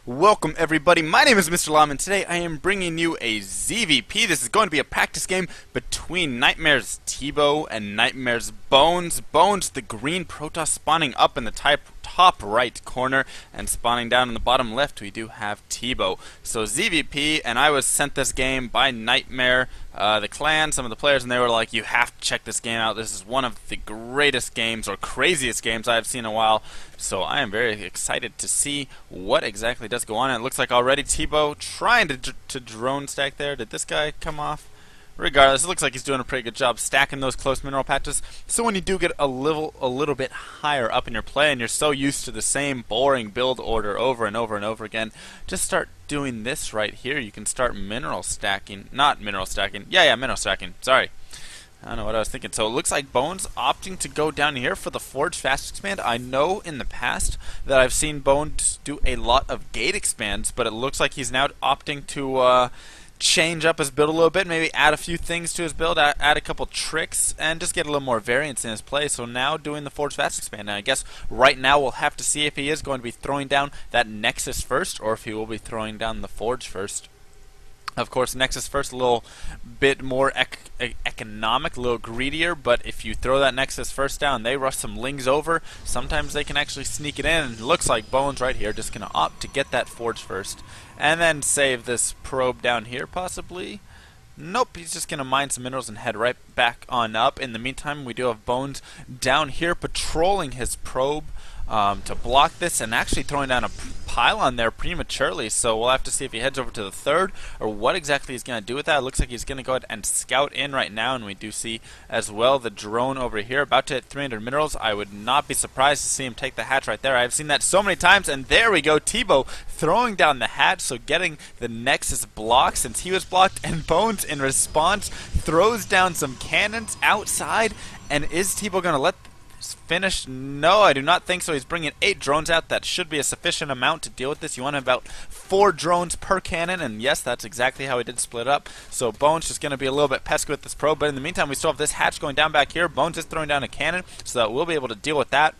Welcome everybody, my name is MrLlamaSC and today I am bringing you a ZVP. This is going to be a practice game between NMxTBo and NMxBones. Bones, the green Protoss spawning up in the top right corner, and spawning down in the bottom left we do have TBo. So ZVP, and I was sent this game by Nightmare, the clan, some of the players, and they were like, you have to check this game out. This is one of the greatest games or craziest games I've seen in a while. So I am very excited to see what exactly does go on. And it looks like already TBo trying to drone stack there. Did this guy come off? Regardless, it looks like he's doing a pretty good job stacking those close mineral patches. So when you do get a little bit higher up in your play and you're so used to the same boring build order over and over and over again, just start doing this right here. You can start mineral stacking. Not mineral stacking. Yeah, mineral stacking. Sorry. I don't know what I was thinking. So it looks like Bones opting to go down here for the Forge Fast Expand. I know in the past that I've seen Bones do a lot of gate expands, but it looks like he's now opting to change up his build a little bit, maybe add a few things to his build, add a couple tricks, and just get a little more variance in his play. So now doing the Forge Fast Expand. And I guess right now we'll have to see if he is going to be throwing down that Nexus first, or if he will be throwing down the Forge first. Of course, Nexus first, a little bit more economic, a little greedier, but if you throw that Nexus first down, they rush some Lings over, sometimes they can actually sneak it in, and it looks like Bones right here just going to opt to get that Forge first, and then save this probe down here, possibly. Nope, he's just going to mine some minerals and head right back on up. In the meantime, we do have Bones down here patrolling his probe to block this, and actually throwing down a pylon there prematurely, so we'll have to see if he heads over to the third or what exactly he's going to do with that. It looks like he's going to go ahead and scout in right now, and we do see as well the drone over here about to hit 300 minerals. I would not be surprised to see him take the hatch right there. I've seen that so many times, and there we go, TBo throwing down the hatch, so getting the Nexus blocked since he was blocked, and Bones in response throws down some cannons outside. And is TBo going to let finish? No, I do not think so. He's bringing 8 drones out. That should be a sufficient amount to deal with this. You want about 4 drones per cannon, and yes, that's exactly how he did split up. So Bones just going to be a little bit pesky with this probe, but in the meantime, we still have this hatch going down back here. Bones is throwing down a cannon, so that we'll be able to deal with that.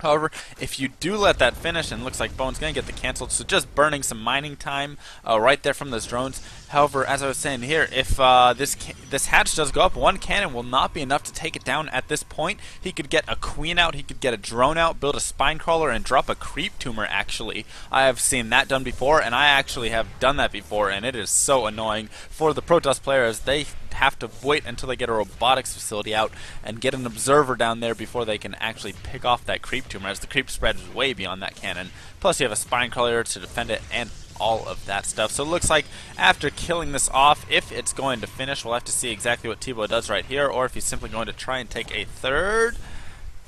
However, if you do let that finish, and it looks like Bones going to get the canceled, so just burning some mining time right there from those drones. However, as I was saying here, if this hatch does go up, 1 cannon will not be enough to take it down at this point. He could get a queen out, he could get a drone out, build a spine crawler, and drop a creep tumor, actually. I have seen that done before, and I actually have done that before, and it is so annoying for the Protoss players. They have to wait until they get a robotics facility out and get an observer down there before they can actually pick off that creep tumor, as the creep spread is way beyond that cannon. Plus you have a spine crawler to defend it and all of that stuff. So it looks like after killing this off, if it's going to finish, we'll have to see exactly what TBo does right here, or if he's simply going to try and take a third.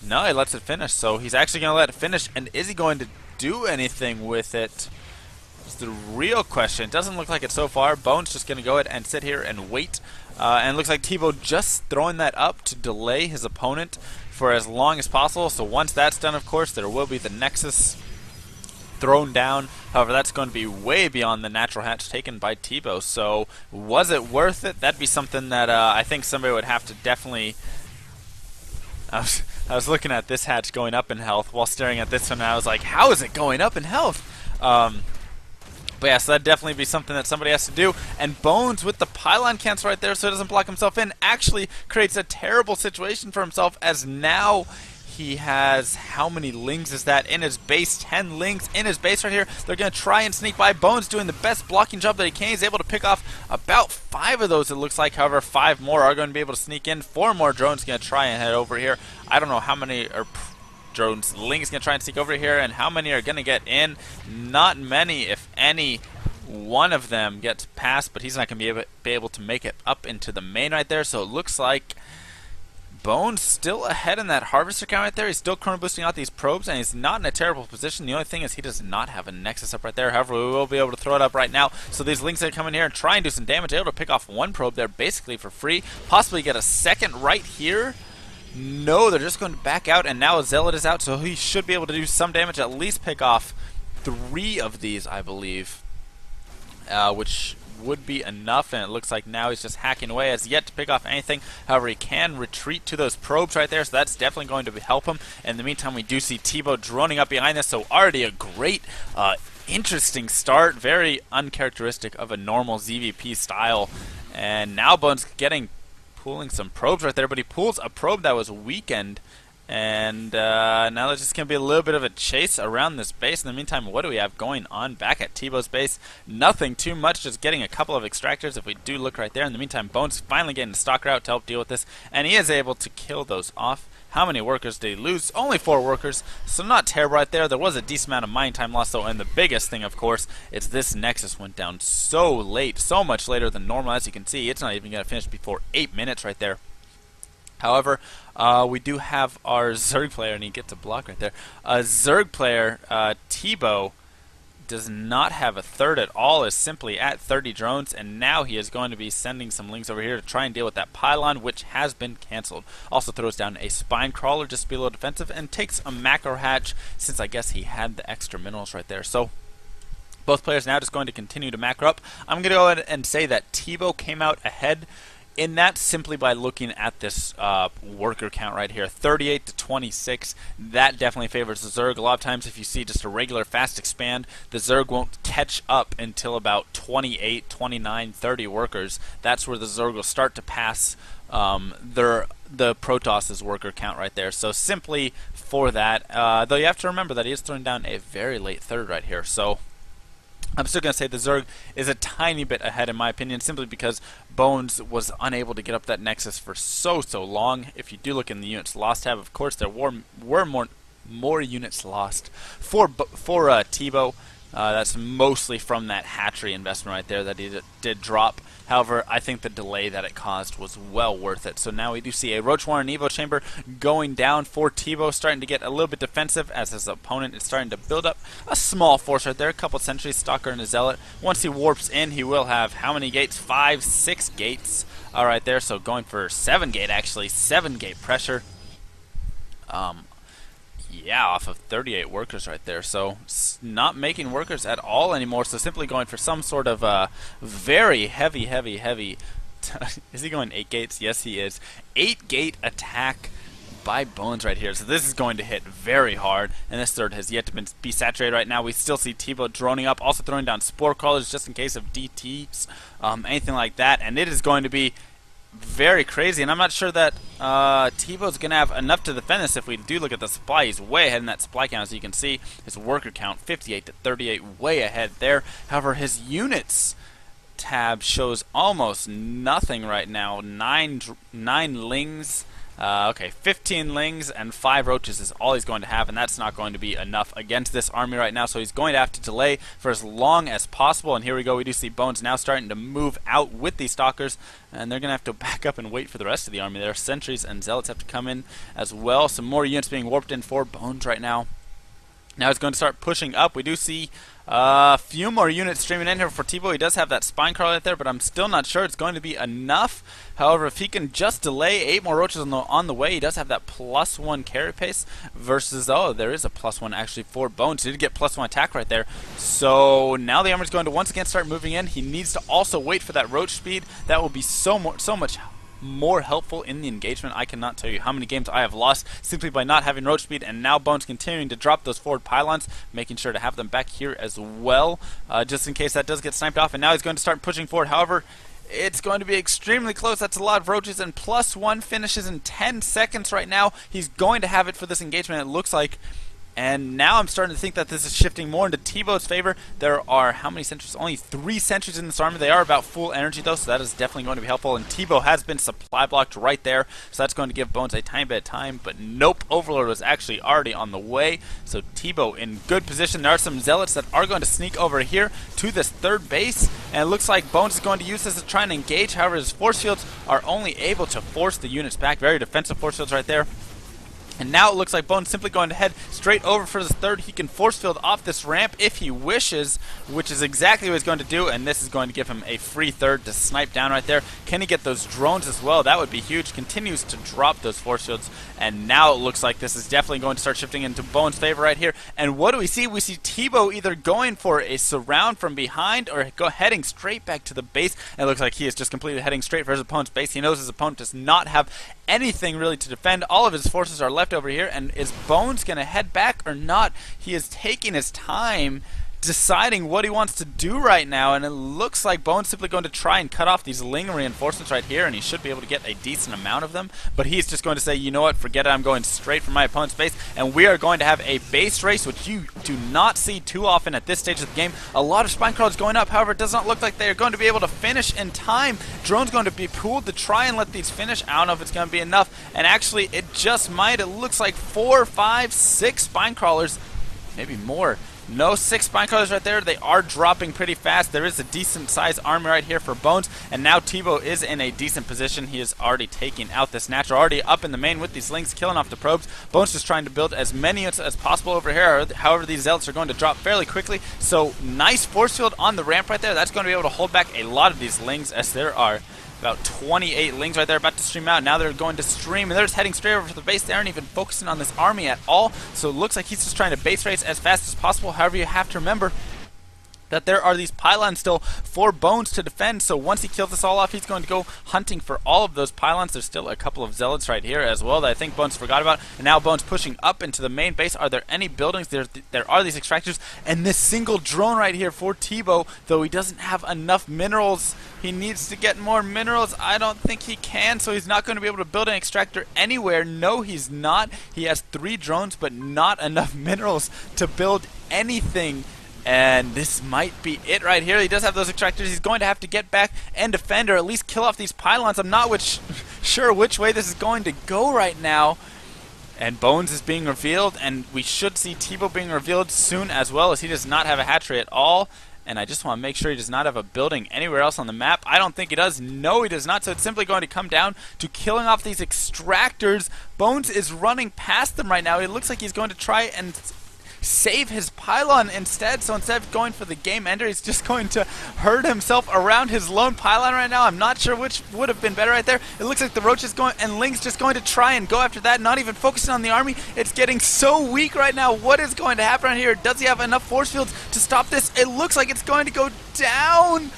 No, he lets it finish, so he's actually going to let it finish, and is he going to do anything with it? It's the real question. It doesn't look like it so far. Bones just going to go ahead and sit here and wait. And it looks like TBo just throwing that up to delay his opponent for as long as possible. So once that's done, of course, there will be the Nexus thrown down. However, that's going to be way beyond the natural hatch taken by TBo. So was it worth it? That'd be something that I think somebody would have to definitely... I was looking at this hatch going up in health while staring at this one, and I was like, how is it going up in health? But yeah, so that'd definitely be something that somebody has to do. And Bones with the pylon cancel right there so he doesn't block himself in actually creates a terrible situation for himself, as now he has, how many Lings is that in his base? 10 Lings in his base right here. They're going to try and sneak by. Bones doing the best blocking job that he can. He's able to pick off about 5 of those, it looks like. However, 5 more are going to be able to sneak in. 4 more drones going to try and head over here. I don't know how many are... drones. Ling's going to try and sneak over here, and how many are going to get in? Not many, if any. One of them gets past, but he's not going to be able to make it up into the main right there, so it looks like Bones still ahead in that harvester count right there. He's still chrono boosting out these probes, and he's not in a terrible position. The only thing is he does not have a Nexus up right there. However, we will be able to throw it up right now. So these Lings are coming here and try and do some damage. They're able to pick off 1 probe there basically for free. Possibly get a second right here. No, they're just going to back out, and now Zealot is out, so he should be able to do some damage, at least pick off 3 of these, I believe, which would be enough, and it looks like now he's just hacking away, has yet to pick off anything. However, he can retreat to those probes right there, so that's definitely going to help him. In the meantime, we do see TBo droning up behind this, so already a great interesting start, very uncharacteristic of a normal ZVP style. And now Bones pulling some probes right there, but he pulls a probe that was weakened. And now there's just going to be a little bit of a chase around this base. In the meantime, what do we have going on back at TBo's base? Nothing too much, just getting a couple of extractors if we do look right there. In the meantime, Bones finally getting the stalker out to help deal with this, and he is able to kill those off. How many workers did he lose? Only 4 workers, so not terrible right there. There was a decent amount of mining time lost, though, and the biggest thing, of course, is this Nexus went down so late, so much later than normal. As you can see, it's not even going to finish before 8 minutes right there. However, we do have our Zerg player, and he gets a block right there. Zerg player, TBo, does not have a third at all, is simply at 30 drones, and now he is going to be sending some links over here to try and deal with that pylon, which has been cancelled. Also throws down a spine crawler just to be a little defensive, and takes a macro hatch, since I guess he had the extra minerals right there. So both players now just going to continue to macro up. I'm going to go ahead and say that TBo came out ahead in that simply by looking at this worker count right here, 38 to 26. That definitely favors the Zerg. A lot of times if you see just a regular fast expand, the Zerg won't catch up until about 28, 29, 30 workers. That's where the Zerg will start to pass the Protoss's worker count right there. So simply for that, though you have to remember that he is throwing down a very late third right here. So I'm still going to say the Zerg is a tiny bit ahead in my opinion, simply because Bones was unable to get up that Nexus for so long. If you do look in the units lost tab, of course there were more units lost for TBo. That's mostly from that hatchery investment right there that he did drop. However, I think the delay that it caused was well worth it. So now we do see a Roach Warren Evo Chamber going down for TBo, starting to get a little bit defensive as his opponent is starting to build up a small force right there. A couple sentries, Stalker and a Zealot. Once he warps in, he will have how many gates? 5, 6 gates right there. So going for 7 gate actually, 7 gate pressure. Yeah, off of 38 workers right there. So not making workers at all anymore. So simply going for some sort of very heavy. Is he going 8 gates? Yes, he is. 8 gate attack by Bones right here. So this is going to hit very hard. And this third has yet to be saturated right now. We still see TBo droning up. Also throwing down Spore Crawlers just in case of DTs. Anything like that. And it is going to be very crazy, and I'm not sure that TBo's going to have enough to defend this. If we do look at the supply, he's way ahead in that supply count. As you can see, his worker count 58 to 38, way ahead there. However, his units tab shows almost nothing right now. 9 lings. Okay, 15 lings and 5 roaches is all he's going to have, and that's not going to be enough against this army right now, so he's going to have to delay for as long as possible. And here we go, we do see Bones now starting to move out with these Stalkers, and they're going to have to back up and wait for the rest of the army there. Sentries and Zealots have to come in as well. Some more units being warped in for Bones right now. Now he's going to start pushing up. We do see a few more units streaming in here for TBo. He does have that spine crawler right there, but I'm still not sure it's going to be enough. However, if he can just delay 8 more roaches on the way, he does have that +1 carry pace versus, oh, there is a +1 actually for Bones. He did get +1 attack right there. So now the armor's going to once again start moving in. He needs to also wait for that roach speed. That will be so much more helpful in the engagement. I cannot tell you how many games I have lost simply by not having roach speed, and now Bones continuing to drop those forward pylons, making sure to have them back here as well, just in case that does get sniped off. And now he's going to start pushing forward. However, it's going to be extremely close. That's a lot of roaches, and +1 finishes in 10 seconds right now. He's going to have it for this engagement, it looks like. And now I'm starting to think that this is shifting more into TBo's favor. There are how many sentries? Only 3 sentries in this army. They are about full energy though, so that is definitely going to be helpful. And TBo has been supply blocked right there, so that's going to give Bones a tiny bit of time. But nope, Overlord was actually already on the way. So TBo in good position. There are some Zealots that are going to sneak over here to this third base, and it looks like Bones is going to use this to try and engage. However, his force fields are only able to force the units back. Very defensive force fields right there. And now it looks like Bones simply going to head straight over for this third. He can force field off this ramp if he wishes, which is exactly what he's going to do. And this is going to give him a free third to snipe down right there. Can he get those drones as well? That would be huge. Continues to drop those force fields. And now it looks like this is definitely going to start shifting into Bones' favor right here. And what do we see? We see TBo either going for a surround from behind or heading straight back to the base. And it looks like he is just completely heading straight for his opponent's base. He knows his opponent does not have anything really to defend. All of his forces are left over here, and is Bones going to head back or not? He is taking his time deciding what he wants to do right now, and it looks like Bones simply going to try and cut off these Ling reinforcements right here, and he should be able to get a decent amount of them, but he's just going to say, you know what, forget it, I'm going straight for my opponent's base, and we are going to have a base race, which you do not see too often at this stage of the game. A lot of spine crawlers going up, however, it does not look like they are going to be able to finish in time. Drone's going to be pooled to try and let these finish. I don't know if it's going to be enough, and actually it just might. It looks like 4, 5, 6 spine crawlers, maybe more. No, 6 spine crawlers right there. They are dropping pretty fast. There is a decent sized army right here for Bones, and now TBo is in a decent position. He is already taking out this Natural, already up in the main with these Lings, killing off the probes. Bones just trying to build as many units as possible over here. However, these Zealots are going to drop fairly quickly, so nice force field on the ramp right there. That's going to be able to hold back a lot of these Lings, as there are about 28 Lings right there about to stream out. Now they're going to stream, and they're just heading straight over to the base. They aren't even focusing on this army at all, so it looks like he's just trying to base race as fast as possible. However, you have to remember that there are these pylons still for Bones to defend, so once he kills this all off, he's going to go hunting for all of those pylons. There's still a couple of Zealots right here as well that I think Bones forgot about, and now Bones pushing up into the main base. Are there any buildings? There are these extractors, and this single drone right here for TBo, though he doesn't have enough minerals. He needs to get more minerals. I don't think he can, so he's not going to be able to build an extractor anywhere. No, he's not. He has 3 drones, but not enough minerals to build anything. And this might be it right here. He does have those extractors. He's going to have to get back and defend, or at least kill off these pylons. I'm not sure which way this is going to go right now. And Bones is being revealed, and we should see TBo being revealed soon as well, as he does not have a hatchery at all. And I just want to make sure he does not have a building anywhere else on the map. I don't think he does. No, he does not. So it's simply going to come down to killing off these extractors. Bones is running past them right now. It looks like he's going to try and save his pylon instead, so instead of going for the game ender, he's just going to herd himself around his lone pylon right now. I'm not sure which would have been better right there. It looks like the Roach is going, and Ling's just going to try and go after that, not even focusing on the army. It's getting so weak right now. What is going to happen right here? Does he have enough force fields to stop this? It looks like it's going to go down.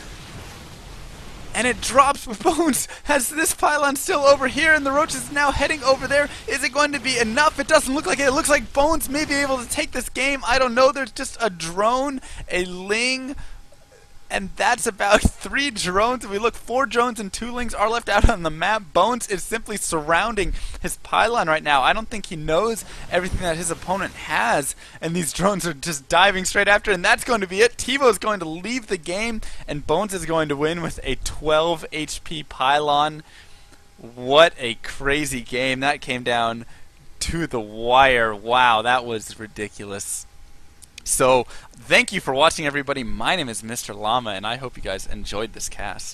And it drops, but Bones has this pylon still over here, and the Roach is now heading over there. Is it going to be enough? It doesn't look like it. It looks like Bones may be able to take this game. I don't know. There's just a drone, a Ling, and that's about 3 drones. If we look, 4 drones and 2 Lings are left out on the map. Bones is simply surrounding his pylon right now. I don't think he knows everything that his opponent has, and these drones are just diving straight after, and that's going to be it. TBo is going to leave the game, and Bones is going to win with a 12 HP pylon. What a crazy game. That came down to the wire. Wow, that was ridiculous. So, thank you for watching, everybody. My name is Mr. Llama, and I hope you guys enjoyed this cast.